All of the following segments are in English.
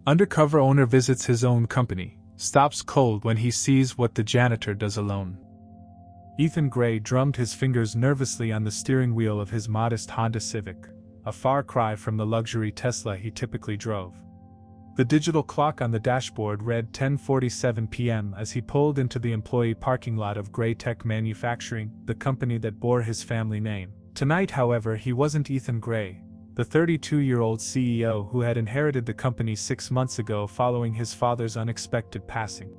Undercover owner visits his own company, stops cold when he sees what the janitor does alone. Ethan Gray drummed his fingers nervously on the steering wheel of his modest Honda Civic, a far cry from the luxury Tesla he typically drove. The digital clock on the dashboard read 10:47 p.m. as he pulled into the employee parking lot of Gray Tech Manufacturing, the company that bore his family name. Tonight, however, he wasn't Ethan Gray, the 32-year-old CEO who had inherited the company 6 months ago following his father's unexpected passing.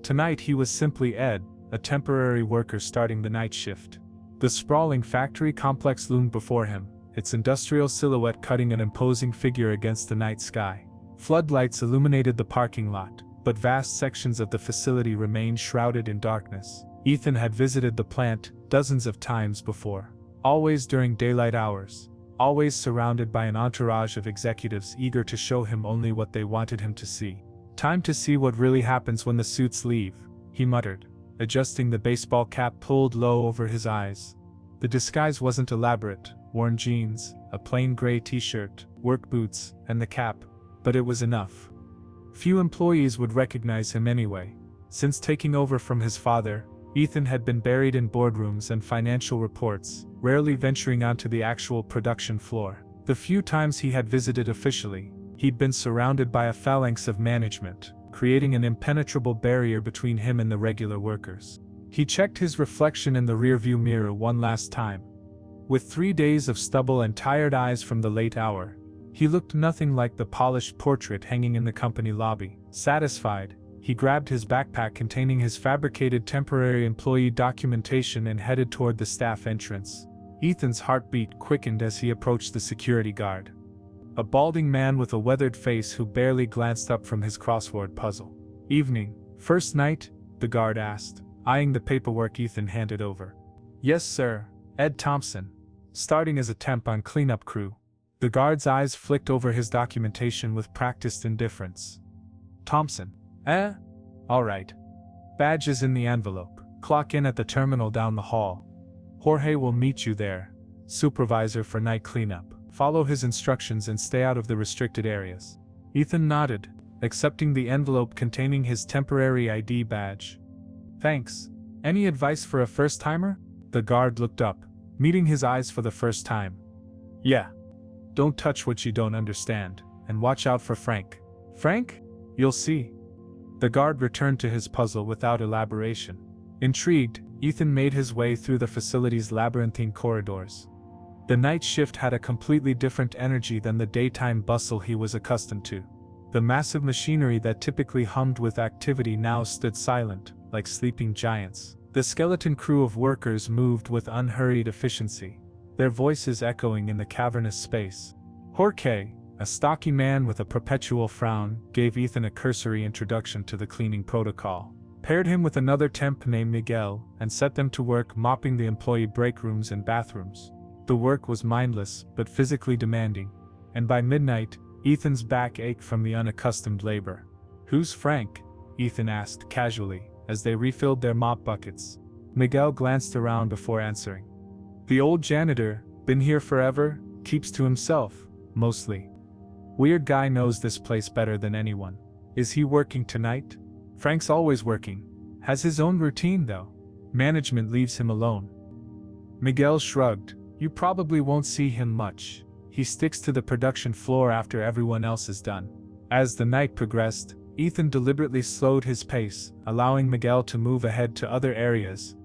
Tonight he was simply Ed, a temporary worker starting the night shift. The sprawling factory complex loomed before him, its industrial silhouette cutting an imposing figure against the night sky. Floodlights illuminated the parking lot, but vast sections of the facility remained shrouded in darkness. Ethan had visited the plant dozens of times before, always during daylight hours, always surrounded by an entourage of executives eager to show him only what they wanted him to see. "Time to see what really happens when the suits leave," he muttered, adjusting the baseball cap pulled low over his eyes. The disguise wasn't elaborate: worn jeans, a plain gray t-shirt, work boots, and the cap. But it was enough. Few employees would recognize him anyway. Since taking over from his father, Ethan had been buried in boardrooms and financial reports, rarely venturing onto the actual production floor. The few times he had visited officially, he'd been surrounded by a phalanx of management, creating an impenetrable barrier between him and the regular workers. He checked his reflection in the rearview mirror one last time. With 3 days of stubble and tired eyes from the late hour, he looked nothing like the polished portrait hanging in the company lobby. Satisfied, he grabbed his backpack containing his fabricated temporary employee documentation and headed toward the staff entrance. Ethan's heartbeat quickened as he approached the security guard, a balding man with a weathered face who barely glanced up from his crossword puzzle. "Evening, first night?" the guard asked, eyeing the paperwork Ethan handed over. "Yes, sir, Ed Thompson, starting as a temp on cleanup crew." The guard's eyes flicked over his documentation with practiced indifference. "Thompson? All right. Badge is in the envelope. Clock in at the terminal down the hall. Jorge will meet you there. Supervisor for night cleanup. Follow his instructions and stay out of the restricted areas." Ethan nodded, accepting the envelope containing his temporary ID badge. "Thanks. Any advice for a first-timer?" The guard looked up, meeting his eyes for the first time. "Yeah. Don't touch what you don't understand, and watch out for Frank." "Frank? You'll see." The guard returned to his puzzle without elaboration. Intrigued, Ethan made his way through the facility's labyrinthine corridors. The night shift had a completely different energy than the daytime bustle he was accustomed to. The massive machinery that typically hummed with activity now stood silent, like sleeping giants. The skeleton crew of workers moved with unhurried efficiency, their voices echoing in the cavernous space. Jorge, a stocky man with a perpetual frown, gave Ethan a cursory introduction to the cleaning protocol, paired him with another temp named Miguel, and set them to work mopping the employee break rooms and bathrooms. The work was mindless but physically demanding, and by midnight, Ethan's back ached from the unaccustomed labor. "Who's Frank?" Ethan asked casually, as they refilled their mop buckets. Miguel glanced around before answering. "The old janitor, been here forever, keeps to himself, mostly. Weird guy, knows this place better than anyone." "Is he working tonight?" "Frank's always working. Has his own routine though. Management leaves him alone." Miguel shrugged. "You probably won't see him much. He sticks to the production floor after everyone else is done." As the night progressed, Ethan deliberately slowed his pace, allowing Miguel to move ahead to other areas.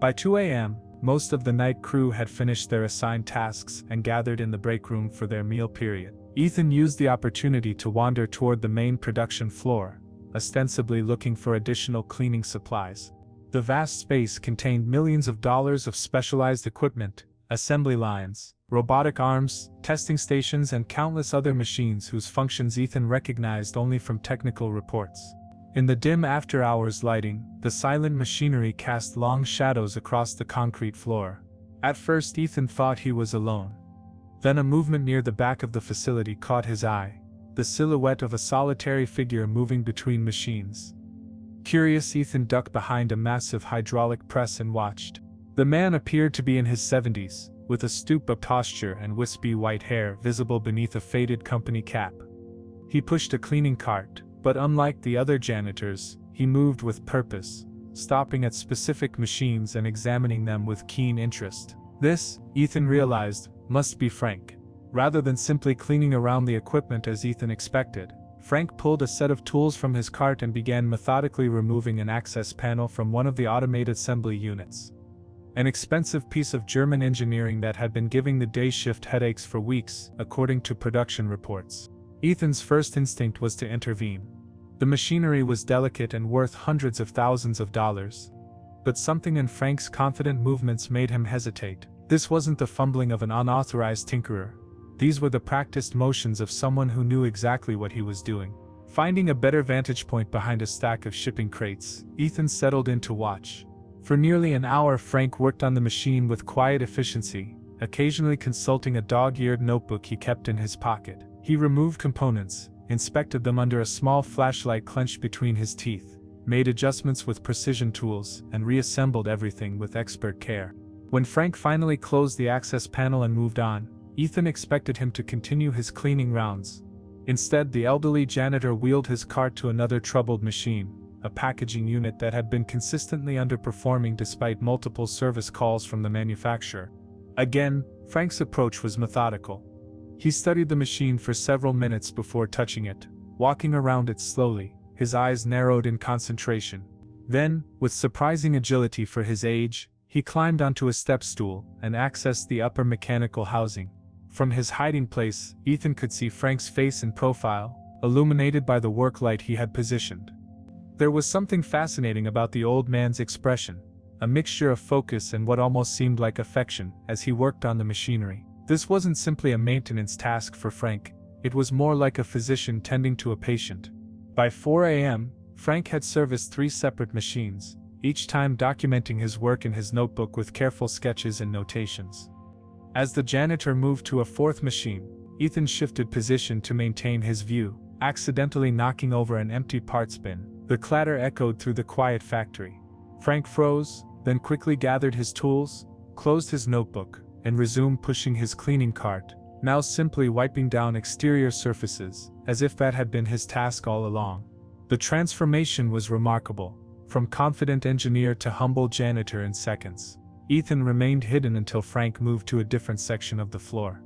By 2 a.m., most of the night crew had finished their assigned tasks and gathered in the break room for their meal period. Ethan used the opportunity to wander toward the main production floor, ostensibly looking for additional cleaning supplies. The vast space contained millions of dollars of specialized equipment, assembly lines, robotic arms, testing stations, and countless other machines whose functions Ethan recognized only from technical reports. In the dim after-hours lighting, the silent machinery cast long shadows across the concrete floor. At first Ethan thought he was alone. Then a movement near the back of the facility caught his eye, the silhouette of a solitary figure moving between machines. Curious, Ethan ducked behind a massive hydraulic press and watched. The man appeared to be in his 70s, with a stoop-up posture and wispy white hair visible beneath a faded company cap. He pushed a cleaning cart, but unlike the other janitors, he moved with purpose, stopping at specific machines and examining them with keen interest. This, Ethan realized, must be Frank. Rather than simply cleaning around the equipment as Ethan expected, Frank pulled a set of tools from his cart and began methodically removing an access panel from one of the automated assembly units. An expensive piece of German engineering that had been giving the day shift headaches for weeks, according to production reports. Ethan's first instinct was to intervene. The machinery was delicate and worth hundreds of thousands of dollars. But something in Frank's confident movements made him hesitate. This wasn't the fumbling of an unauthorized tinkerer. These were the practiced motions of someone who knew exactly what he was doing. Finding a better vantage point behind a stack of shipping crates, Ethan settled in to watch. For nearly an hour Frank worked on the machine with quiet efficiency, occasionally consulting a dog-eared notebook he kept in his pocket. He removed components, inspected them under a small flashlight clenched between his teeth, made adjustments with precision tools, and reassembled everything with expert care. When Frank finally closed the access panel and moved on, Ethan expected him to continue his cleaning rounds. Instead, the elderly janitor wheeled his cart to another troubled machine, a packaging unit that had been consistently underperforming despite multiple service calls from the manufacturer. Again, Frank's approach was methodical. He studied the machine for several minutes before touching it, walking around it slowly, his eyes narrowed in concentration. Then, with surprising agility for his age, he climbed onto a step stool and accessed the upper mechanical housing. From his hiding place, Ethan could see Frank's face in profile, illuminated by the work light he had positioned. There was something fascinating about the old man's expression, a mixture of focus and what almost seemed like affection as he worked on the machinery. This wasn't simply a maintenance task for Frank, it was more like a physician tending to a patient. By 4 a.m., Frank had serviced 3 separate machines, each time documenting his work in his notebook with careful sketches and notations. As the janitor moved to a 4th machine, Ethan shifted position to maintain his view, accidentally knocking over an empty parts bin. The clatter echoed through the quiet factory. Frank froze, then quickly gathered his tools, closed his notebook, and resumed pushing his cleaning cart, now simply wiping down exterior surfaces, as if that had been his task all along. The transformation was remarkable, from confident engineer to humble janitor in seconds. Ethan remained hidden until Frank moved to a different section of the floor.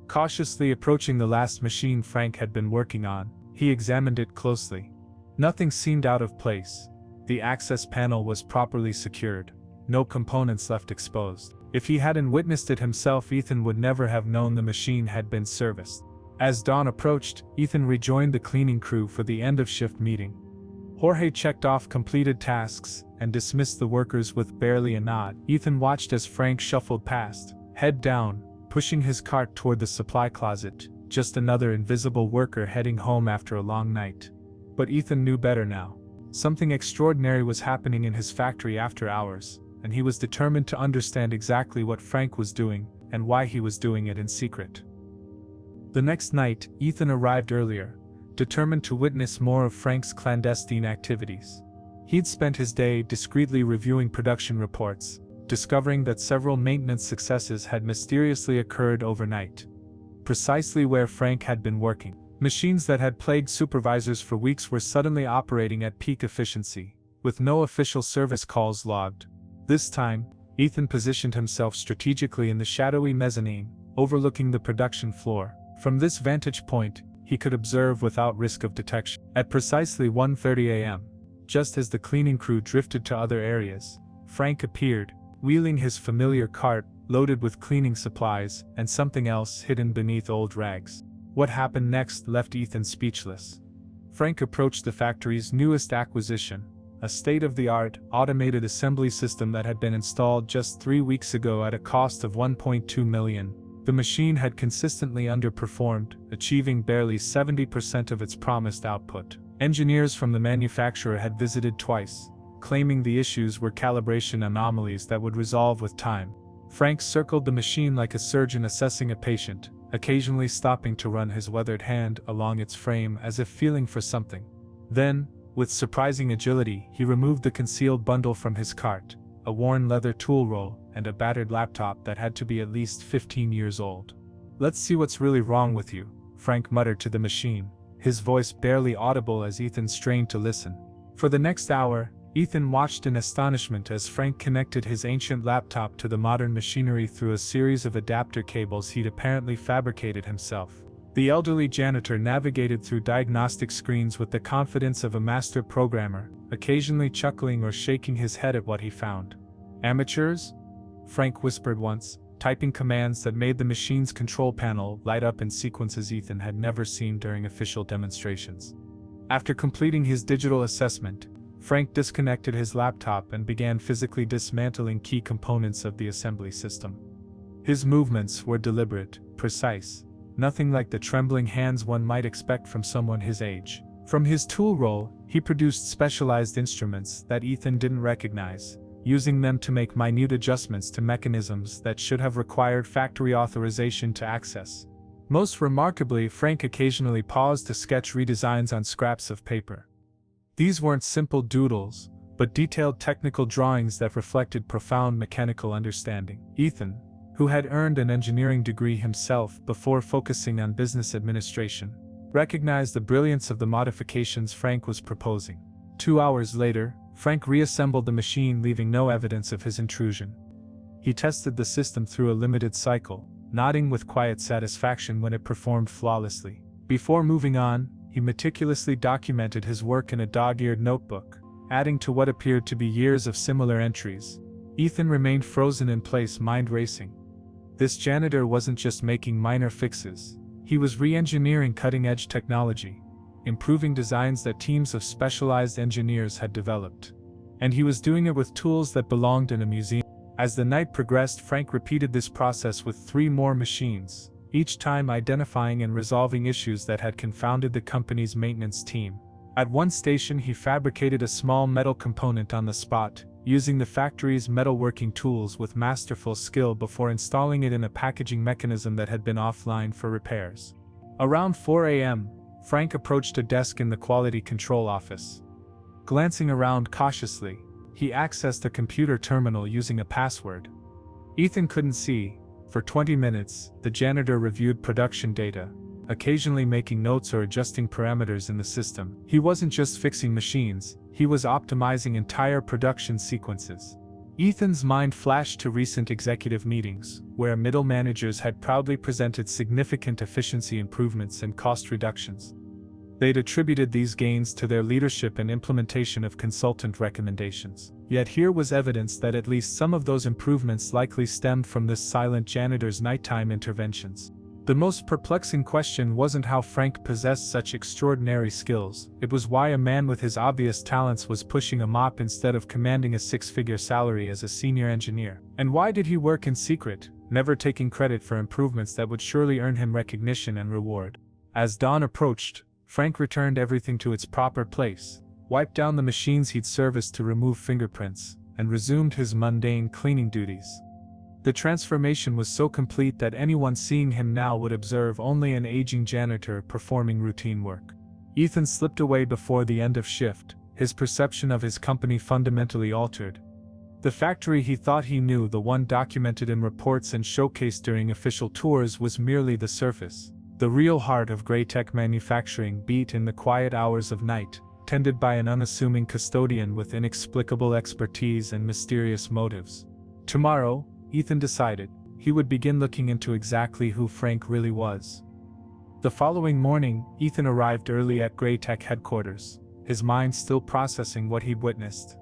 Cautiously approaching the last machine Frank had been working on, he examined it closely. Nothing seemed out of place. The access panel was properly secured, no components left exposed. If he hadn't witnessed it himself, Ethan would never have known the machine had been serviced. As dawn approached, Ethan rejoined the cleaning crew for the end-of-shift meeting. Jorge checked off completed tasks and dismissed the workers with barely a nod. Ethan watched as Frank shuffled past, head down, pushing his cart toward the supply closet, just another invisible worker heading home after a long night. But Ethan knew better now. Something extraordinary was happening in his factory after hours, and he was determined to understand exactly what Frank was doing and why he was doing it in secret. The next night, Ethan arrived earlier, determined to witness more of Frank's clandestine activities. He'd spent his day discreetly reviewing production reports, discovering that several maintenance successes had mysteriously occurred overnight, precisely where Frank had been working. Machines that had plagued supervisors for weeks were suddenly operating at peak efficiency, with no official service calls logged. This time, Ethan positioned himself strategically in the shadowy mezzanine, overlooking the production floor. From this vantage point, he could observe without risk of detection. At precisely 1:30 a.m., just as the cleaning crew drifted to other areas, Frank appeared, wheeling his familiar cart, loaded with cleaning supplies and something else hidden beneath old rags. What happened next left Ethan speechless. Frank approached the factory's newest acquisition, a state-of-the-art, automated assembly system that had been installed just 3 weeks ago at a cost of $1.2 million. The machine had consistently underperformed, achieving barely 70% of its promised output. Engineers from the manufacturer had visited twice, claiming the issues were calibration anomalies that would resolve with time. Frank circled the machine like a surgeon assessing a patient, occasionally stopping to run his weathered hand along its frame as if feeling for something. Then, with surprising agility, he removed the concealed bundle from his cart, a worn leather tool roll, and a battered laptop that had to be at least 15 years old. "Let's see what's really wrong with you," Frank muttered to the machine, his voice barely audible as Ethan strained to listen. For the next hour, Ethan watched in astonishment as Frank connected his ancient laptop to the modern machinery through a series of adapter cables he'd apparently fabricated himself. The elderly janitor navigated through diagnostic screens with the confidence of a master programmer, occasionally chuckling or shaking his head at what he found. "Amateurs?" Frank whispered once, typing commands that made the machine's control panel light up in sequences Ethan had never seen during official demonstrations. After completing his digital assessment, Frank disconnected his laptop and began physically dismantling key components of the assembly system. His movements were deliberate, precise, nothing like the trembling hands one might expect from someone his age. From his tool roll, he produced specialized instruments that Ethan didn't recognize, using them to make minute adjustments to mechanisms that should have required factory authorization to access. Most remarkably, Frank occasionally paused to sketch redesigns on scraps of paper. These weren't simple doodles, but detailed technical drawings that reflected profound mechanical understanding. Ethan, who had earned an engineering degree himself before focusing on business administration, recognized the brilliance of the modifications Frank was proposing. 2 hours later, Frank reassembled the machine, leaving no evidence of his intrusion. He tested the system through a limited cycle, nodding with quiet satisfaction when it performed flawlessly. Before moving on, he meticulously documented his work in a dog-eared notebook, adding to what appeared to be years of similar entries. Ethan remained frozen in place, mind racing. This janitor wasn't just making minor fixes, he was re-engineering cutting-edge technology, improving designs that teams of specialized engineers had developed. And he was doing it with tools that belonged in a museum. As the night progressed, Frank repeated this process with 3 more machines, each time identifying and resolving issues that had confounded the company's maintenance team. At one station, he fabricated a small metal component on the spot, using the factory's metalworking tools with masterful skill before installing it in a packaging mechanism that had been offline for repairs. Around 4 a.m., Frank approached a desk in the quality control office. Glancing around cautiously, he accessed a computer terminal using a password. Ethan couldn't see. For 20 minutes, the janitor reviewed production data, occasionally making notes or adjusting parameters in the system. He wasn't just fixing machines, he was optimizing entire production sequences. Ethan's mind flashed to recent executive meetings, where middle managers had proudly presented significant efficiency improvements and cost reductions. They'd attributed these gains to their leadership and implementation of consultant recommendations. Yet here was evidence that at least some of those improvements likely stemmed from this silent janitor's nighttime interventions. The most perplexing question wasn't how Frank possessed such extraordinary skills, it was why a man with his obvious talents was pushing a mop instead of commanding a 6-figure salary as a senior engineer. And why did he work in secret, never taking credit for improvements that would surely earn him recognition and reward? As dawn approached, Frank returned everything to its proper place, wiped down the machines he'd serviced to remove fingerprints, and resumed his mundane cleaning duties. The transformation was so complete that anyone seeing him now would observe only an aging janitor performing routine work. Ethan slipped away before the end of shift, his perception of his company fundamentally altered. The factory he thought he knew, the one documented in reports and showcased during official tours, was merely the surface. The real heart of Graytech manufacturing beat in the quiet hours of night, tended by an unassuming custodian with inexplicable expertise and mysterious motives. Tomorrow, Ethan decided, he would begin looking into exactly who Frank really was. The following morning, Ethan arrived early at Graytech headquarters, his mind still processing what he'd witnessed.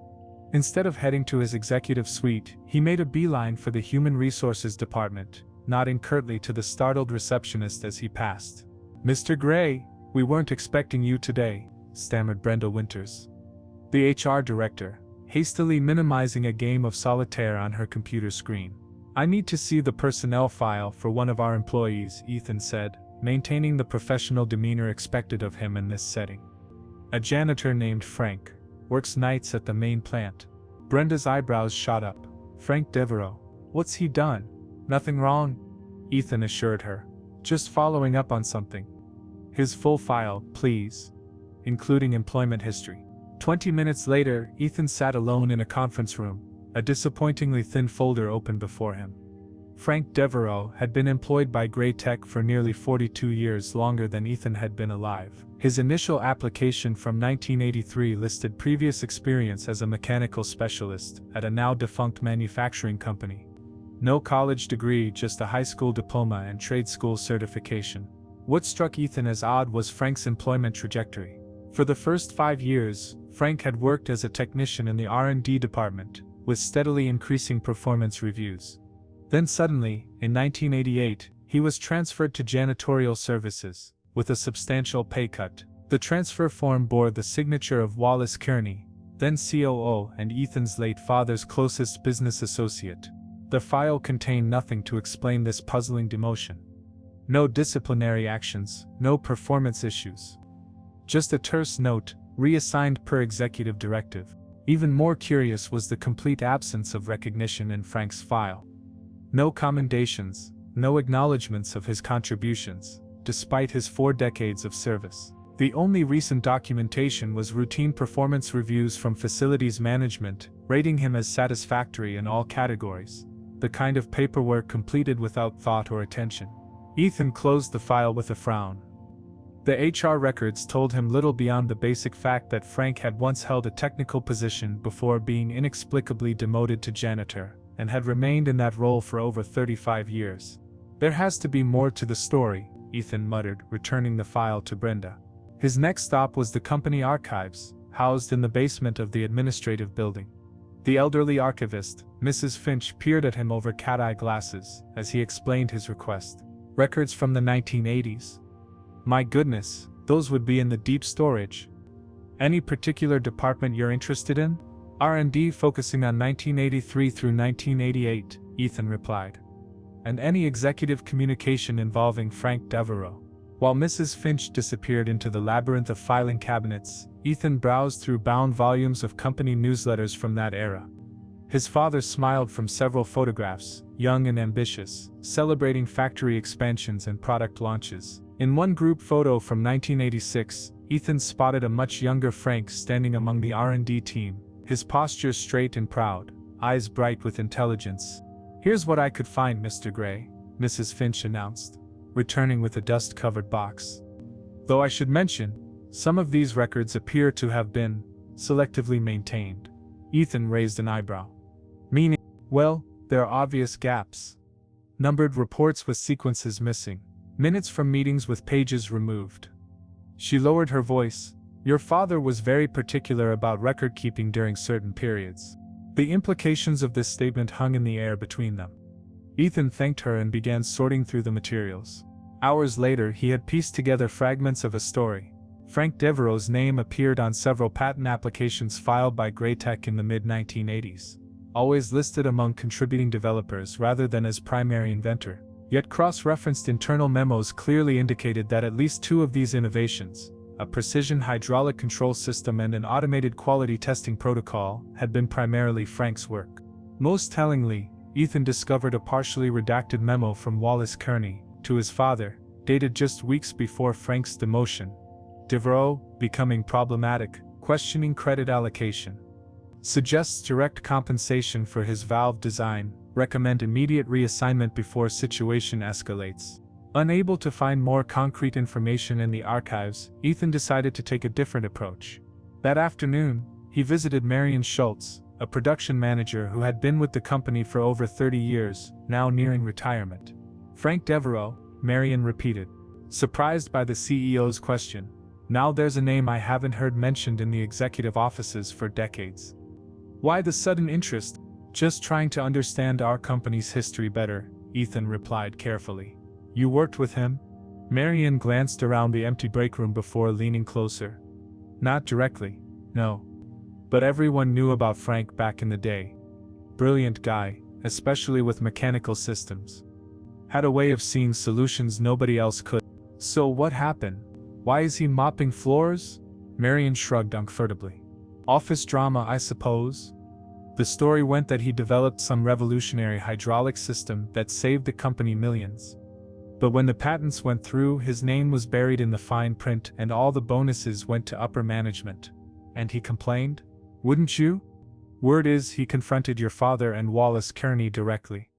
Instead of heading to his executive suite, he made a beeline for the Human Resources Department, nodding curtly to the startled receptionist as he passed. "Mr. Gray, we weren't expecting you today," stammered Brenda Winters, the HR director, hastily minimizing a game of solitaire on her computer screen. "I need to see the personnel file for one of our employees," Ethan said, maintaining the professional demeanor expected of him in this setting. "A janitor named Frank. Works nights at the main plant." Brenda's eyebrows shot up. "Frank Devereaux. What's he done?" "Nothing wrong," Ethan assured her. "Just following up on something." "His full file, please, including employment history." 20 minutes later, Ethan sat alone in a conference room, a disappointingly thin folder open before him. Frank Devereaux had been employed by Gray Tech for nearly 42 years, longer than Ethan had been alive. His initial application from 1983 listed previous experience as a mechanical specialist at a now-defunct manufacturing company. No college degree, just a high school diploma and trade school certification. What struck Ethan as odd was Frank's employment trajectory. For the first 5 years, Frank had worked as a technician in the R&D department, with steadily increasing performance reviews. Then suddenly, in 1988, he was transferred to janitorial services, with a substantial pay cut. The transfer form bore the signature of Wallace Kearney, then COO and Ethan's late father's closest business associate. The file contained nothing to explain this puzzling demotion. No disciplinary actions, no performance issues. Just a terse note, reassigned per executive directive. Even more curious was the complete absence of recognition in Frank's file. No commendations, no acknowledgments of his contributions, despite his 4 decades of service. The only recent documentation was routine performance reviews from facilities management, rating him as satisfactory in all categories. The kind of paperwork completed without thought or attention. Ethan closed the file with a frown. The HR records told him little beyond the basic fact that Frank had once held a technical position before being inexplicably demoted to janitor, and had remained in that role for over 35 years. There has to be more to the story, Ethan muttered, returning the file to Brenda. His next stop was the company archives, housed in the basement of the administrative building. The elderly archivist, Mrs. Finch, peered at him over cat-eye glasses as he explained his request. Records from the 1980s. My goodness, those would be in the deep storage. Any particular department you're interested in? R&D focusing on 1983 through 1988, Ethan replied. And any executive communication involving Frank Devereaux. While Mrs. Finch disappeared into the labyrinth of filing cabinets, Ethan browsed through bound volumes of company newsletters from that era. His father smiled from several photographs, young and ambitious, celebrating factory expansions and product launches. In one group photo from 1986, Ethan spotted a much younger Frank standing among the R&D team, his posture straight and proud, eyes bright with intelligence. Here's what I could find, Mr. Gray, Mrs. Finch announced, returning with a dust-covered box. Though I should mention, some of these records appear to have been selectively maintained. Ethan raised an eyebrow. Meaning, well, there are obvious gaps. Numbered reports with sequences missing. Minutes from meetings with pages removed. She lowered her voice. Your father was very particular about record-keeping during certain periods. The implications of this statement hung in the air between them. Ethan thanked her and began sorting through the materials. Hours later, he had pieced together fragments of a story. Frank Devereaux's name appeared on several patent applications filed by Gray Tech in the mid-1980s. Always listed among contributing developers rather than as primary inventor. Yet cross-referenced internal memos clearly indicated that at least 2 of these innovations, a precision hydraulic control system and an automated quality testing protocol, had been primarily Frank's work. Most tellingly, Ethan discovered a partially redacted memo from Wallace Kearney to his father, dated just weeks before Frank's demotion. Devereaux, becoming problematic, questioning credit allocation. Suggests direct compensation for his valve design, recommend immediate reassignment before situation escalates. Unable to find more concrete information in the archives, Ethan decided to take a different approach. That afternoon, he visited Marion Schultz, a production manager who had been with the company for over 30 years, now nearing retirement. Frank Devereaux, Marion repeated, surprised by the CEO's question. Now there's a name I haven't heard mentioned in the executive offices for decades. Why the sudden interest? Just trying to understand our company's history better, Ethan replied carefully. You worked with him? Marion glanced around the empty break room before leaning closer. Not directly, no. But everyone knew about Frank back in the day. Brilliant guy, especially with mechanical systems. Had a way of seeing solutions nobody else could. So what happened? Why is he mopping floors? Marion shrugged uncomfortably. Office drama, I suppose? The story went that he developed some revolutionary hydraulic system that saved the company millions. But when the patents went through, his name was buried in the fine print and all the bonuses went to upper management. And he complained? Wouldn't you? Word is he confronted your father and Wallace Kearney directly.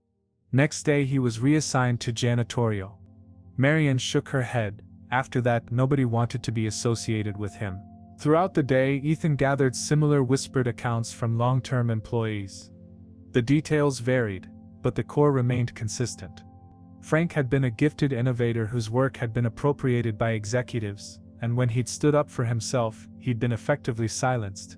Next day he was reassigned to janitorial. Marian shook her head. After that, nobody wanted to be associated with him. Throughout the day, Ethan gathered similar whispered accounts from long-term employees. The details varied, but the core remained consistent. Frank had been a gifted innovator whose work had been appropriated by executives, and when he'd stood up for himself, he'd been effectively silenced.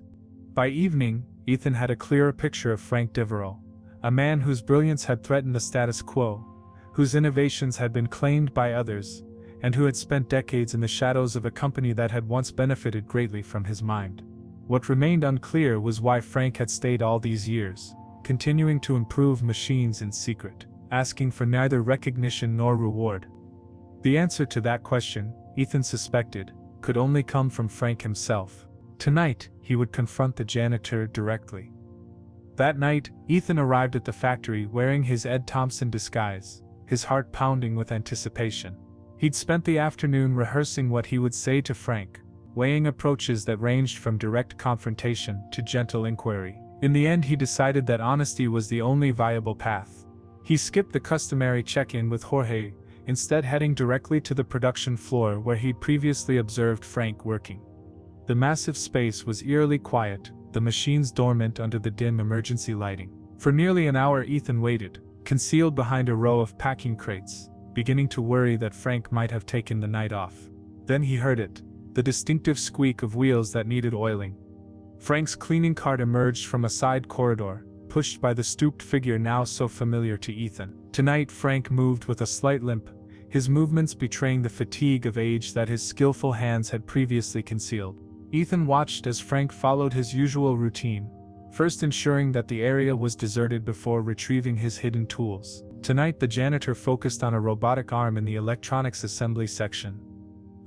By evening, Ethan had a clearer picture of Frank Devereaux, a man whose brilliance had threatened the status quo, whose innovations had been claimed by others, and who had spent decades in the shadows of a company that had once benefited greatly from his mind. What remained unclear was why Frank had stayed all these years, continuing to improve machines in secret, asking for neither recognition nor reward. The answer to that question, Ethan suspected, could only come from Frank himself. Tonight, he would confront the janitor directly. That night, Ethan arrived at the factory wearing his Ed Thompson disguise, his heart pounding with anticipation. He'd spent the afternoon rehearsing what he would say to Frank, weighing approaches that ranged from direct confrontation to gentle inquiry. In the end, he decided that honesty was the only viable path. He skipped the customary check-in with Jorge, instead heading directly to the production floor where he'd previously observed Frank working. The massive space was eerily quiet, the machines dormant under the dim emergency lighting. For nearly an hour Ethan waited, concealed behind a row of packing crates, beginning to worry that Frank might have taken the night off. Then he heard it, the distinctive squeak of wheels that needed oiling. Frank's cleaning cart emerged from a side corridor, pushed by the stooped figure now so familiar to Ethan. Tonight Frank moved with a slight limp, his movements betraying the fatigue of age that his skillful hands had previously concealed. Ethan watched as Frank followed his usual routine, first ensuring that the area was deserted before retrieving his hidden tools. Tonight the janitor focused on a robotic arm in the electronics assembly section.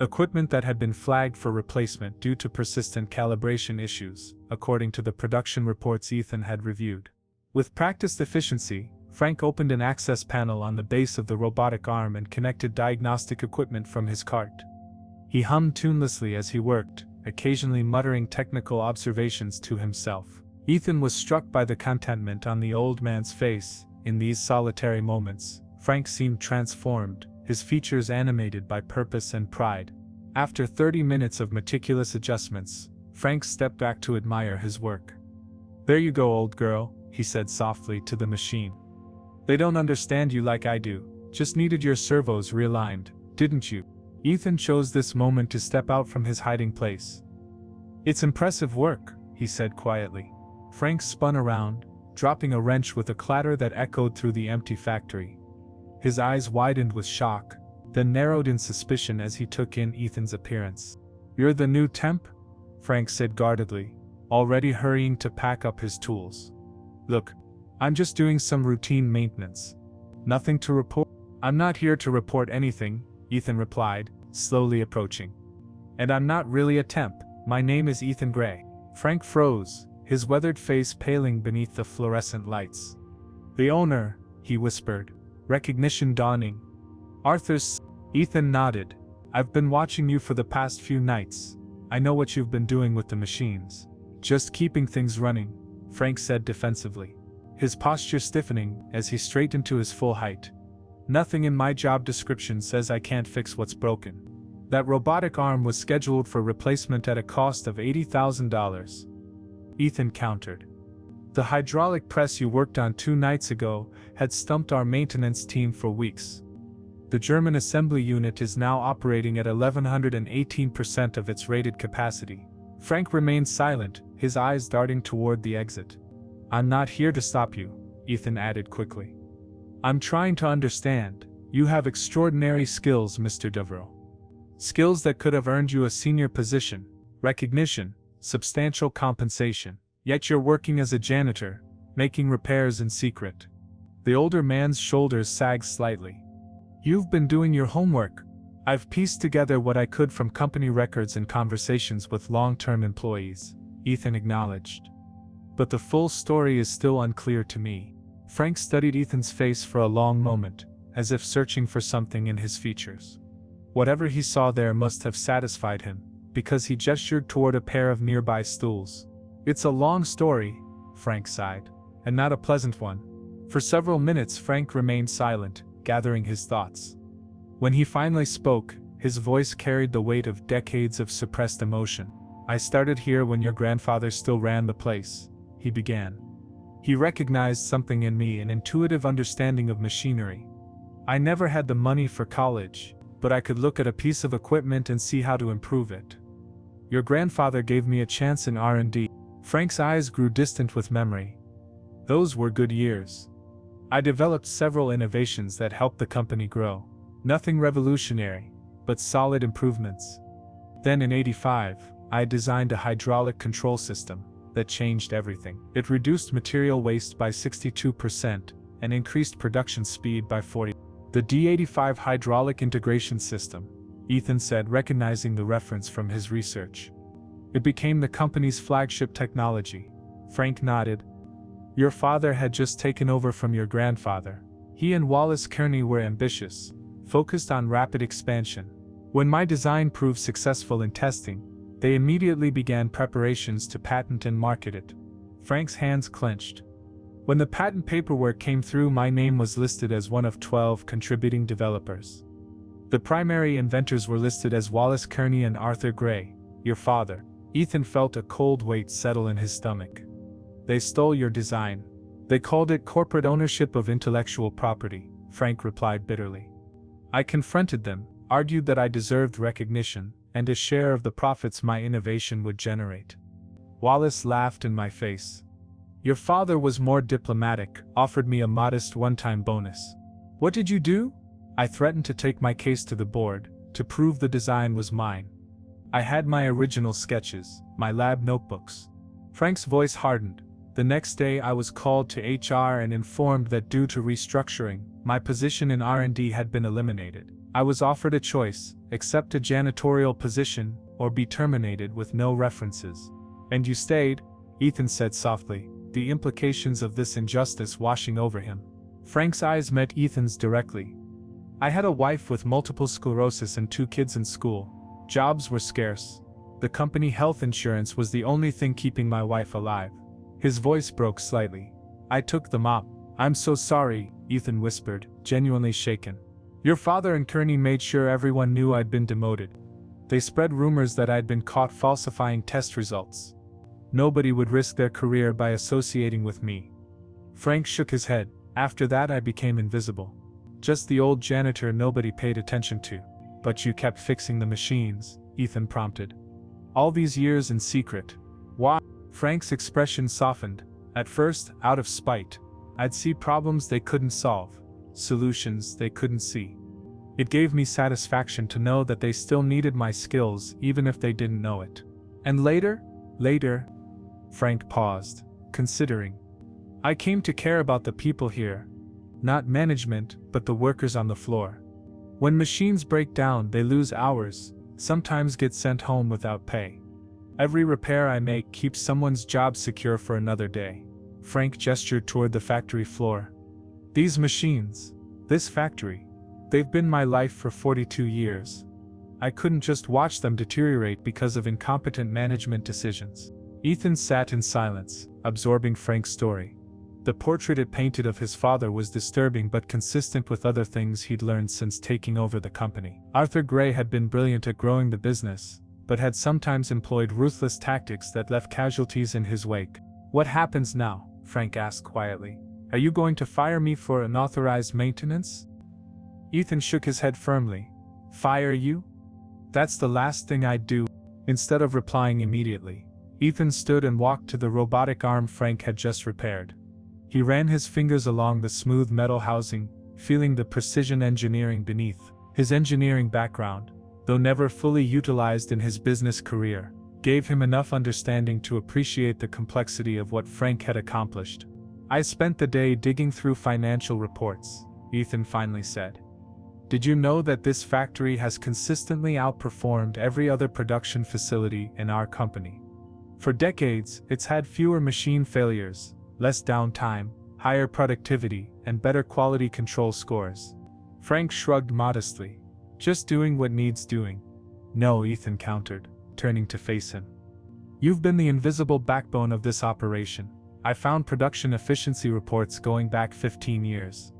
Equipment that had been flagged for replacement due to persistent calibration issues, according to the production reports Ethan had reviewed. With practiced efficiency, Frank opened an access panel on the base of the robotic arm and connected diagnostic equipment from his cart. He hummed tunelessly as he worked, occasionally muttering technical observations to himself. Ethan was struck by the contentment on the old man's face. In these solitary moments, Frank seemed transformed, his features animated by purpose and pride. After 30 minutes of meticulous adjustments, Frank stepped back to admire his work. "There you go, old girl," he said softly to the machine. "They don't understand you like I do, just needed your servos realigned, didn't you?" Ethan chose this moment to step out from his hiding place. "It's impressive work," he said quietly. Frank spun around, dropping a wrench with a clatter that echoed through the empty factory. His eyes widened with shock, then narrowed in suspicion as he took in Ethan's appearance. "You're the new temp?" Frank said guardedly, already hurrying to pack up his tools. "Look, I'm just doing some routine maintenance. Nothing to report." "I'm not here to report anything," Ethan replied, slowly approaching. "And I'm not really a temp, my name is Ethan Gray." Frank froze, his weathered face paling beneath the fluorescent lights. "The owner," he whispered, recognition dawning. "Arthur's." Ethan nodded. "I've been watching you for the past few nights. I know what you've been doing with the machines. Just keeping things running," Frank said defensively, his posture stiffening as he straightened to his full height. "Nothing in my job description says I can't fix what's broken." That robotic arm was scheduled for replacement at a cost of $80,000. Ethan countered. "The hydraulic press you worked on 2 nights ago had stumped our maintenance team for weeks. The German assembly unit is now operating at 1118% of its rated capacity." Frank remained silent, his eyes darting toward the exit. "I'm not here to stop you," Ethan added quickly. "I'm trying to understand. You have extraordinary skills, Mr. Devereaux. Skills that could have earned you a senior position, recognition, substantial compensation. Yet you're working as a janitor, making repairs in secret." The older man's shoulders sagged slightly. "You've been doing your homework. I've pieced together what I could from company records and conversations with long-term employees," Ethan acknowledged. "But the full story is still unclear to me." Frank studied Ethan's face for a long moment, as if searching for something in his features. Whatever he saw there must have satisfied him, because he gestured toward a pair of nearby stools. "It's a long story," Frank sighed, "and not a pleasant one. For several minutes, Frank remained silent, gathering his thoughts. When he finally spoke, his voice carried the weight of decades of suppressed emotion. "I started here when your grandfather still ran the place," he began. "He recognized something in me, an intuitive understanding of machinery. I never had the money for college, but I could look at a piece of equipment and see how to improve it. Your grandfather gave me a chance in R&D." Frank's eyes grew distant with memory. "Those were good years. I developed several innovations that helped the company grow. Nothing revolutionary, but solid improvements. Then in '85, I designed a hydraulic control system that changed everything. It reduced material waste by 62% and increased production speed by 40%. The D85 hydraulic integration system," Ethan said, recognizing the reference from his research. "It became the company's flagship technology." Frank nodded. "Your father had just taken over from your grandfather. He and Wallace Kearney were ambitious, focused on rapid expansion. When my design proved successful in testing, they immediately began preparations to patent and market it." Frank's hands clenched. "When the patent paperwork came through, my name was listed as one of 12 contributing developers. The primary inventors were listed as Wallace Kearney and Arthur Gray, your father." Ethan felt a cold weight settle in his stomach. "They stole your design. They called it corporate ownership of intellectual property," Frank replied bitterly. "I confronted them, argued that I deserved recognition, and a share of the profits my innovation would generate. Wallace laughed in my face. Your father was more diplomatic, offered me a modest one-time bonus. What did you do? I threatened to take my case to the board, to prove the design was mine. I had my original sketches, my lab notebooks." Frank's voice hardened. "The next day I was called to HR and informed that due to restructuring, my position in R&D had been eliminated. I was offered a choice, accept a janitorial position, or be terminated with no references. And you stayed," Ethan said softly, the implications of this injustice washing over him. Frank's eyes met Ethan's directly. "I had a wife with multiple sclerosis and 2 kids in school. Jobs were scarce. The company health insurance was the only thing keeping my wife alive." His voice broke slightly. "I took them up." "I'm so sorry," Ethan whispered, genuinely shaken. "Your father and Kearney made sure everyone knew I'd been demoted. They spread rumors that I'd been caught falsifying test results. Nobody would risk their career by associating with me." Frank shook his head. "After that I became invisible. Just the old janitor nobody paid attention to." "But you kept fixing the machines," Ethan prompted. "All these years in secret. Why?" Frank's expression softened. "At first, out of spite. I'd see problems they couldn't solve, solutions they couldn't see. It gave me satisfaction to know that they still needed my skills even if they didn't know it. And later, Frank paused, considering. "I came to care about the people here. Not management, but the workers on the floor. When machines break down, they lose hours, sometimes get sent home without pay. Every repair I make keeps someone's job secure for another day." Frank gestured toward the factory floor. "These machines, this factory, they've been my life for 42 years. I couldn't just watch them deteriorate because of incompetent management decisions." Ethan sat in silence, absorbing Frank's story. The portrait it painted of his father was disturbing but consistent with other things he'd learned since taking over the company. Arthur Gray had been brilliant at growing the business, but had sometimes employed ruthless tactics that left casualties in his wake. "What happens now?" Frank asked quietly. "Are you going to fire me for unauthorized maintenance?" Ethan shook his head firmly. "Fire you? That's the last thing I'd do." Instead of replying immediately, Ethan stood and walked to the robotic arm Frank had just repaired. He ran his fingers along the smooth metal housing, feeling the precision engineering beneath. His engineering background, though never fully utilized in his business career, gave him enough understanding to appreciate the complexity of what Frank had accomplished. "I spent the day digging through financial reports," Ethan finally said. "Did you know that this factory has consistently outperformed every other production facility in our company? For decades, it's had fewer machine failures, less downtime, higher productivity, and better quality control scores." Frank shrugged modestly. "Just doing what needs doing." "No," Ethan countered, turning to face him. "You've been the invisible backbone of this operation. I found production efficiency reports going back 15 years.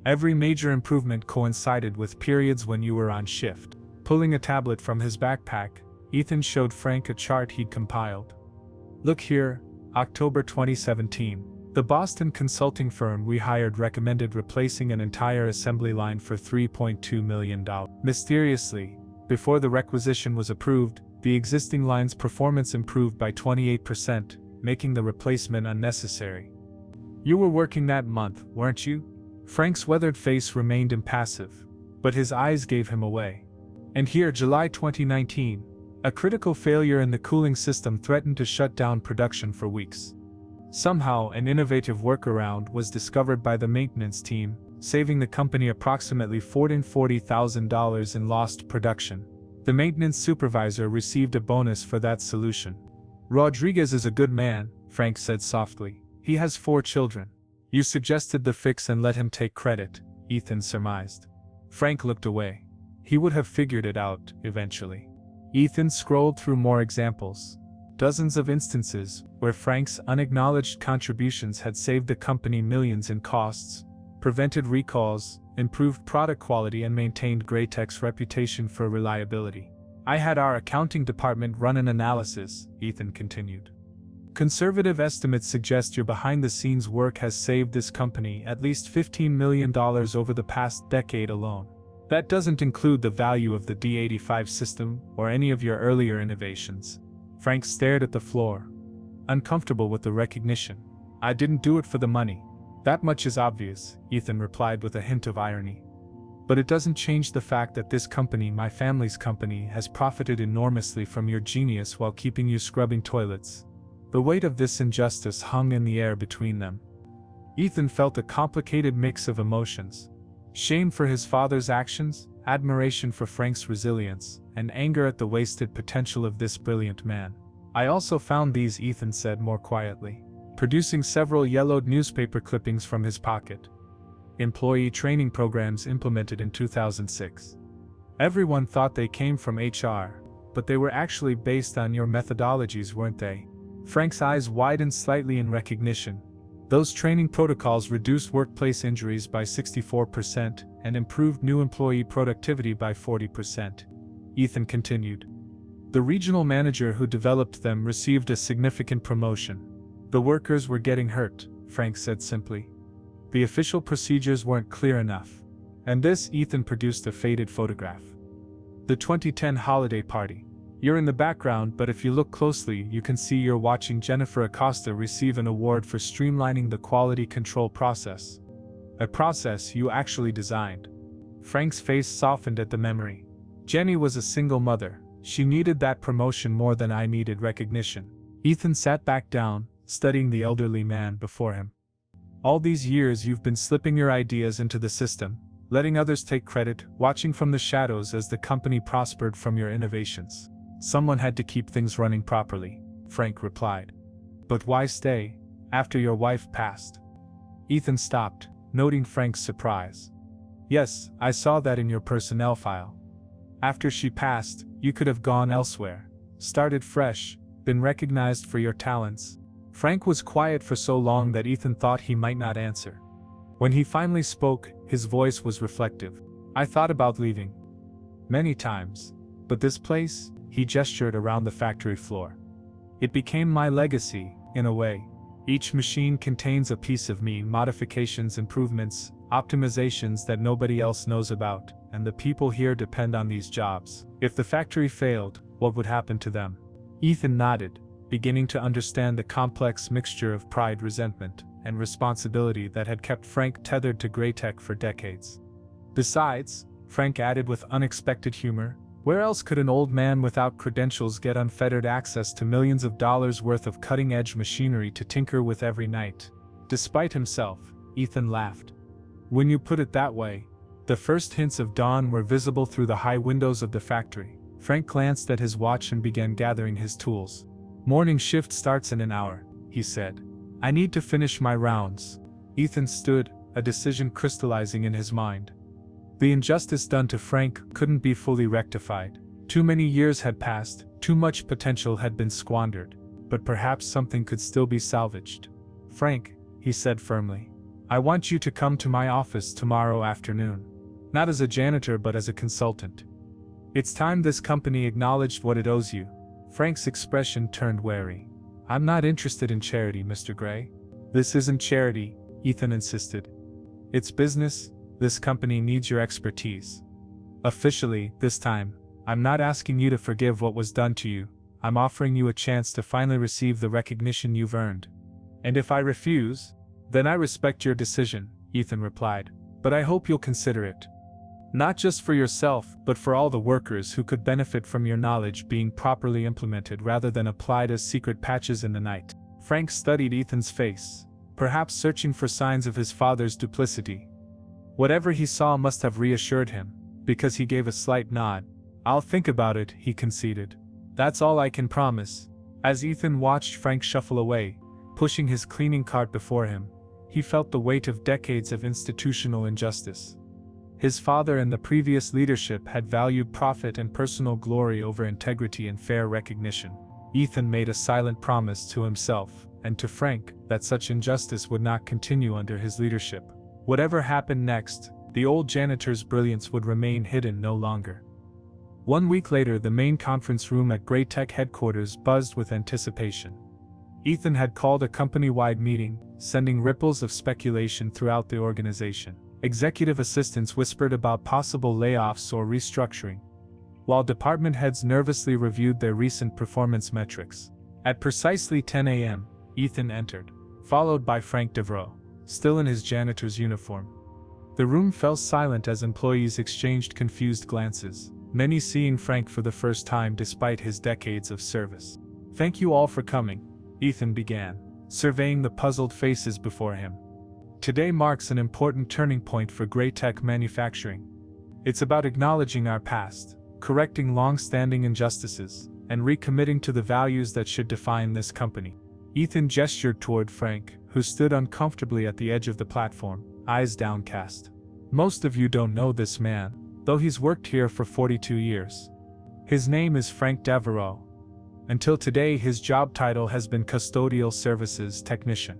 Every major improvement coincided with periods when you were on shift. Pulling a tablet from his backpack, Ethan showed Frank a chart he'd compiled. Look here, October 2017. The Boston consulting firm we hired recommended replacing an entire assembly line for $3.2 million. Mysteriously, before the requisition was approved, the existing line's performance improved by 28%, making the replacement unnecessary. You were working that month, weren't you? Frank's weathered face remained impassive, but his eyes gave him away. And here, July 2019, a critical failure in the cooling system threatened to shut down production for weeks. Somehow, an innovative workaround was discovered by the maintenance team, saving the company approximately $40,000 in lost production. The maintenance supervisor received a bonus for that solution. Rodriguez is a good man, Frank said softly. He has 4 children. You suggested the fix and let him take credit, Ethan surmised. Frank looked away. He would have figured it out, eventually. Ethan scrolled through more examples. Dozens of instances where Frank's unacknowledged contributions had saved the company millions in costs, prevented recalls, improved product quality, and maintained Graytech's reputation for reliability. I had our accounting department run an analysis, Ethan continued. Conservative estimates suggest your behind-the-scenes work has saved this company at least $15 million over the past decade alone. That doesn't include the value of the D85 system or any of your earlier innovations. Frank stared at the floor, uncomfortable with the recognition. I didn't do it for the money. That much is obvious, Ethan replied with a hint of irony. But it doesn't change the fact that this company, my family's company, has profited enormously from your genius while keeping you scrubbing toilets. The weight of this injustice hung in the air between them. Ethan felt a complicated mix of emotions. Shame for his father's actions, admiration for Frank's resilience, and anger at the wasted potential of this brilliant man. I also found these, Ethan said more quietly, producing several yellowed newspaper clippings from his pocket. Employee training programs implemented in 2006. Everyone thought they came from HR, but they were actually based on your methodologies, weren't they? Frank's eyes widened slightly in recognition. Those training protocols reduced workplace injuries by 64% and improved new employee productivity by 40%. Ethan continued. The regional manager who developed them received a significant promotion. The workers were getting hurt, Frank said simply. The official procedures weren't clear enough. And this, Ethan produced a faded photograph. The 2010 holiday party. You're in the background, but if you look closely, you can see you're watching Jennifer Acosta receive an award for streamlining the quality control process. A process you actually designed. Frank's face softened at the memory. Jenny was a single mother. She needed that promotion more than I needed recognition. Ethan sat back down, studying the elderly man before him. All these years you've been slipping your ideas into the system, letting others take credit, watching from the shadows as the company prospered from your innovations. Someone had to keep things running properly, Frank replied. But why stay, after your wife passed? Ethan stopped, noting Frank's surprise. Yes, I saw that in your personnel file. After she passed, you could have gone elsewhere, started fresh, been recognized for your talents. Frank was quiet for so long that Ethan thought he might not answer. When he finally spoke, his voice was reflective. I thought about leaving. Many times. But this place? He gestured around the factory floor. It became my legacy, in a way. Each machine contains a piece of me, modifications, improvements, optimizations that nobody else knows about, and the people here depend on these jobs. If the factory failed, what would happen to them? Ethan nodded, beginning to understand the complex mixture of pride, resentment, and responsibility that had kept Frank tethered to Graytech for decades. Besides, Frank added with unexpected humor, where else could an old man without credentials get unfettered access to millions of dollars worth of cutting-edge machinery to tinker with every night? Despite himself, Ethan laughed. When you put it that way, the first hints of dawn were visible through the high windows of the factory. Frank glanced at his watch and began gathering his tools. Morning shift starts in an hour, he said. I need to finish my rounds. Ethan stood, a decision crystallizing in his mind. The injustice done to Frank couldn't be fully rectified. Too many years had passed, too much potential had been squandered, but perhaps something could still be salvaged. "Frank," he said firmly, "I want you to come to my office tomorrow afternoon. Not as a janitor but as a consultant. It's time this company acknowledged what it owes you." Frank's expression turned wary. "I'm not interested in charity, Mr. Gray." "This isn't charity," Ethan insisted. "It's business. This company needs your expertise. Officially, this time, I'm not asking you to forgive what was done to you. I'm offering you a chance to finally receive the recognition you've earned. And if I refuse, then I respect your decision," Ethan replied. "But I hope you'll consider it. Not just for yourself, but for all the workers who could benefit from your knowledge being properly implemented rather than applied as secret patches in the night." Frank studied Ethan's face, perhaps searching for signs of his father's duplicity. Whatever he saw must have reassured him, because he gave a slight nod. "I'll think about it," he conceded. "That's all I can promise." As Ethan watched Frank shuffle away, pushing his cleaning cart before him, he felt the weight of decades of institutional injustice. His father and the previous leadership had valued profit and personal glory over integrity and fair recognition. Ethan made a silent promise to himself, and to Frank, that such injustice would not continue under his leadership. Whatever happened next, the old janitor's brilliance would remain hidden no longer. 1 week later, the main conference room at Gray Tech headquarters buzzed with anticipation. Ethan had called a company-wide meeting, sending ripples of speculation throughout the organization. Executive assistants whispered about possible layoffs or restructuring, while department heads nervously reviewed their recent performance metrics. At precisely 10 a.m., Ethan entered, followed by Frank Devereaux, still in his janitor's uniform. The room fell silent as employees exchanged confused glances, many seeing Frank for the first time despite his decades of service. "Thank you all for coming," Ethan began, surveying the puzzled faces before him. "Today marks an important turning point for Gray Tech manufacturing. It's about acknowledging our past, correcting long-standing injustices, and recommitting to the values that should define this company." Ethan gestured toward Frank, who stood uncomfortably at the edge of the platform, eyes downcast. "Most of you don't know this man, though he's worked here for 42 years. His name is Frank Devereaux. Until today, his job title has been Custodial Services Technician.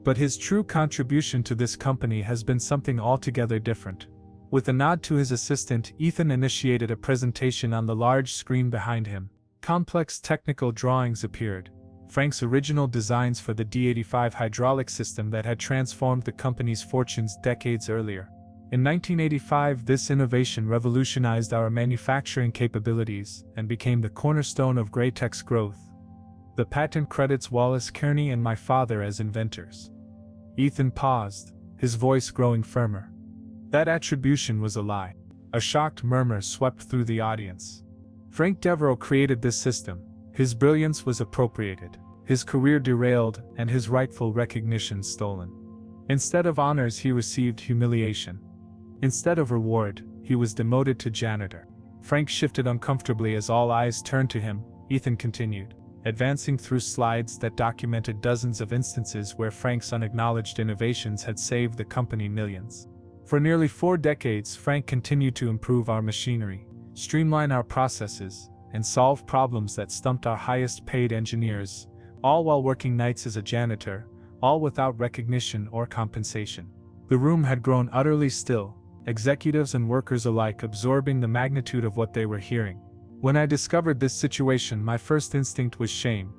But his true contribution to this company has been something altogether different." With a nod to his assistant, Ethan initiated a presentation on the large screen behind him. Complex technical drawings appeared, Frank's original designs for the D85 hydraulic system that had transformed the company's fortunes decades earlier. In 1985, this innovation revolutionized our manufacturing capabilities and became the cornerstone of Gray Tech's growth. The patent credits Wallace Kearney and my father as inventors. Ethan paused, his voice growing firmer. That attribution was a lie. A shocked murmur swept through the audience. Frank Devereaux created this system. His brilliance was appropriated, his career derailed, and his rightful recognition stolen. Instead of honors, he received humiliation. Instead of reward, he was demoted to janitor. Frank shifted uncomfortably as all eyes turned to him. Ethan continued, advancing through slides that documented dozens of instances where Frank's unacknowledged innovations had saved the company millions. For nearly 4 decades, Frank continued to improve our machinery, streamline our processes, and solve problems that stumped our highest-paid engineers, all while working nights as a janitor, all without recognition or compensation. The room had grown utterly still, executives and workers alike absorbing the magnitude of what they were hearing. When I discovered this situation, my first instinct was shame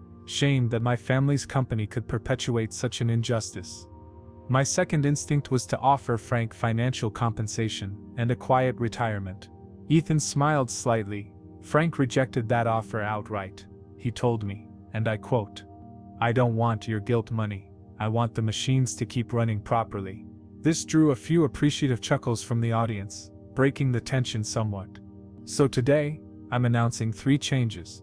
that my family's company could perpetuate such an injustice. My second instinct was to offer Frank financial compensation and a quiet retirement. Ethan smiled slightly. Frank rejected that offer outright. He told me, and I quote, "I don't want your guilt money. I want the machines to keep running properly." This drew a few appreciative chuckles from the audience, breaking the tension somewhat. So today, I'm announcing 3 changes.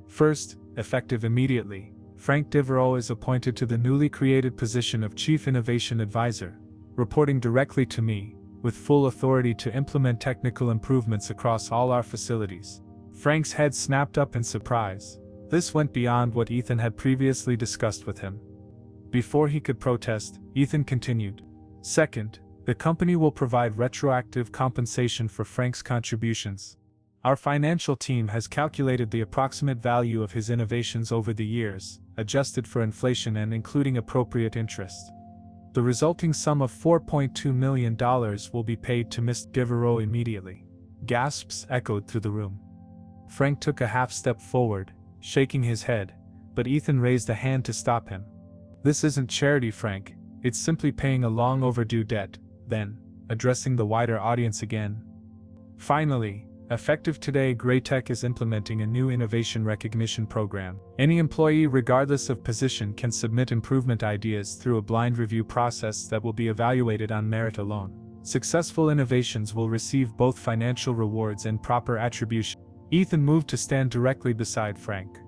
First, effective immediately, Frank Devereaux is appointed to the newly created position of Chief Innovation Advisor, reporting directly to me, with full authority to implement technical improvements across all our facilities. Frank's head snapped up in surprise. This went beyond what Ethan had previously discussed with him. Before he could protest, Ethan continued. Second, the company will provide retroactive compensation for Frank's contributions. Our financial team has calculated the approximate value of his innovations over the years, adjusted for inflation and including appropriate interest. The resulting sum of $4.2 million will be paid to Mr. Devereaux immediately. Gasps echoed through the room. Frank took a half step forward, shaking his head, but Ethan raised a hand to stop him. This isn't charity, Frank, it's simply paying a long overdue debt. Then, addressing the wider audience again. Finally, effective today, Graytech is implementing a new innovation recognition program. Any employee regardless of position can submit improvement ideas through a blind review process that will be evaluated on merit alone. Successful innovations will receive both financial rewards and proper attribution. Ethan moved to stand directly beside Frank.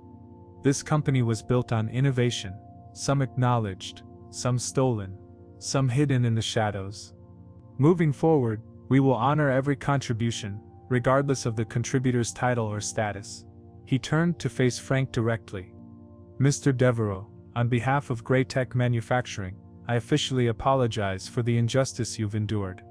This company was built on innovation, some acknowledged, some stolen, some hidden in the shadows. Moving forward, we will honor every contribution, regardless of the contributor's title or status. He turned to face Frank directly. Mr. Devereaux, on behalf of Graytech Manufacturing, I officially apologize for the injustice you've endured.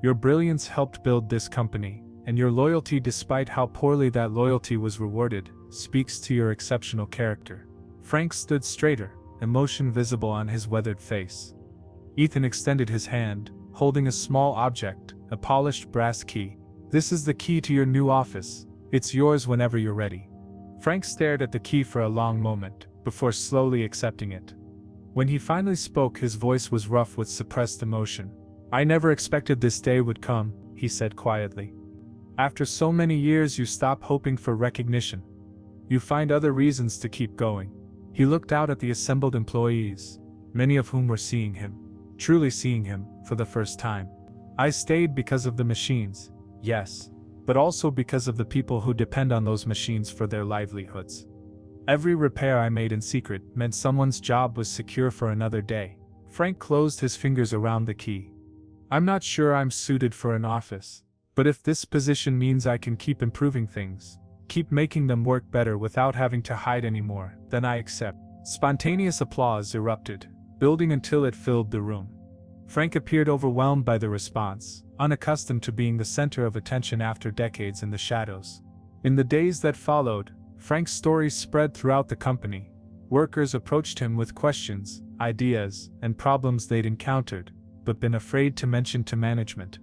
Your brilliance helped build this company, and your loyalty, despite how poorly that loyalty was rewarded, speaks to your exceptional character. Frank stood straighter, emotion visible on his weathered face. Ethan extended his hand, holding a small object, a polished brass key. This is the key to your new office. It's yours whenever you're ready. Frank stared at the key for a long moment, before slowly accepting it. When he finally spoke, his voice was rough with suppressed emotion. I never expected this day would come, he said quietly. After so many years, you stop hoping for recognition. You find other reasons to keep going. He looked out at the assembled employees, many of whom were seeing him, truly seeing him, for the first time. I stayed because of the machines, yes, but also because of the people who depend on those machines for their livelihoods. Every repair I made in secret meant someone's job was secure for another day. Frank closed his fingers around the key. I'm not sure I'm suited for an office, but if this position means I can keep improving things, keep making them work better without having to hide anymore, then I accept. Spontaneous applause erupted, building until it filled the room. Frank appeared overwhelmed by the response, unaccustomed to being the center of attention after decades in the shadows. In the days that followed, Frank's story spread throughout the company. Workers approached him with questions, ideas, and problems they'd encountered, but been afraid to mention to management.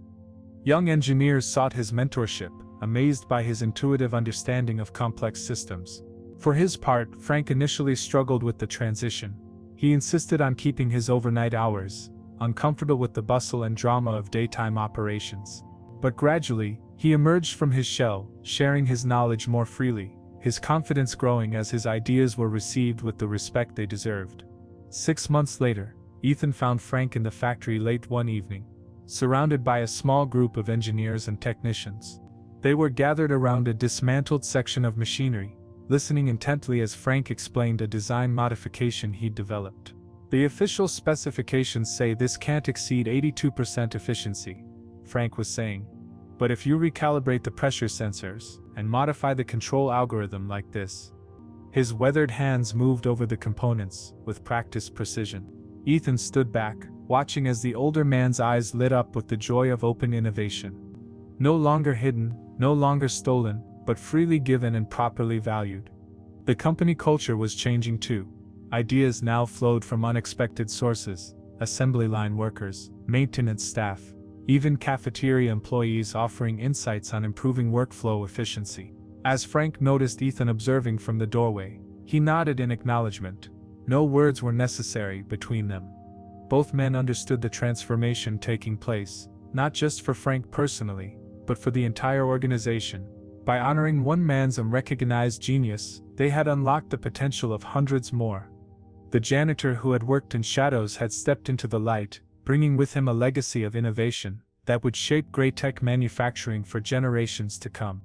Young engineers sought his mentorship, amazed by his intuitive understanding of complex systems. For his part, Frank initially struggled with the transition. He insisted on keeping his overnight hours, uncomfortable with the bustle and drama of daytime operations. But gradually, he emerged from his shell, sharing his knowledge more freely, his confidence growing as his ideas were received with the respect they deserved. 6 months later, Ethan found Frank in the factory late one evening, surrounded by a small group of engineers and technicians. They were gathered around a dismantled section of machinery, listening intently as Frank explained a design modification he'd developed. The official specifications say this can't exceed 82% efficiency, Frank was saying. But if you recalibrate the pressure sensors and modify the control algorithm like this. His weathered hands moved over the components with practiced precision. Ethan stood back, watching as the older man's eyes lit up with the joy of open innovation. No longer hidden, no longer stolen, but freely given and properly valued. The company culture was changing too. Ideas now flowed from unexpected sources: assembly line workers, maintenance staff, even cafeteria employees offering insights on improving workflow efficiency. As Frank noticed Ethan observing from the doorway, he nodded in acknowledgement. No words were necessary between them. Both men understood the transformation taking place, not just for Frank personally, but for the entire organization. By honoring one man's unrecognized genius, they had unlocked the potential of hundreds more. The janitor who had worked in shadows had stepped into the light, bringing with him a legacy of innovation that would shape Graytech Manufacturing for generations to come.